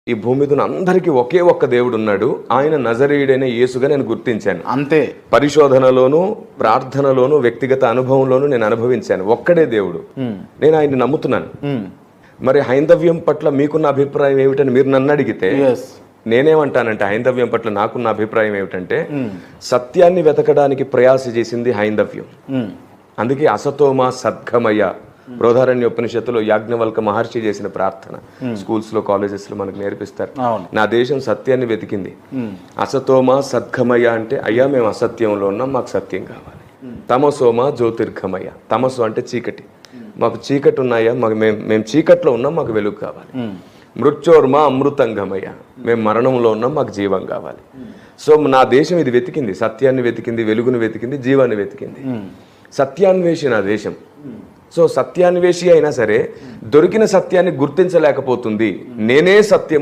ఈ భూమి మీద ఉన్న అందరికీ ఒకే ఒక్క దేవుడు ఉన్నాడు, ఆయన నజరేయుడైన యేసుగా నేను గుర్తించాను. అంతే. పరిశోధనలోను, ప్రార్థనలోను, వ్యక్తిగత అనుభవంలోను నేను అనుభవించాను. ఒక్కడే దేవుడు, నేను ఆయన్ని నమ్ముతున్నాను. మరి హైందవ్యం పట్ల మీకున్న అభిప్రాయం ఏమిటని మీరు నన్ను అడిగితే నేనేమంటానంటే, హైందవ్యం పట్ల నాకున్న అభిప్రాయం ఏమిటంటే, సత్యాన్ని వెతకడానికి ప్రయాస చేసింది హైందవ్యం. అందుకే అసతోమ సద్గమయ బృహదారణ్యోపనిషత్తులో యాజ్ఞవల్క మహర్షి చేసిన ప్రార్థన స్కూల్స్ లో, కాలేజెస్ లో మనకు నేర్పిస్తారు. నా దేశం సత్యాన్ని వెతికింది. అసతోమ సద్గమయ అంటే, అయ్యా మేము అసత్యంలో ఉన్నాం, మాకు సత్యం కావాలి. తమసోమ జ్యోతిర్గమయ, తమసు అంటే చీకటి, మాకు చీకటి ఉన్నాయా, మాకు మేము చీకట్లో ఉన్నాం, మాకు వెలుగు కావాలి. మృత్యోర్మ అమృతంగమయ, మేము మరణంలో ఉన్నాం, మాకు జీవం కావాలి. సో నా దేశం ఇది వెతికింది, సత్యాన్ని వెతికింది, వెలుగును వెతికింది, జీవాన్ని వెతికింది. సత్యాన్వేషి నా దేశం. సో సత్యాన్వేషి అయినా సరే దొరికిన సత్యాన్ని గుర్తించలేకపోతుంది. నేనే సత్యము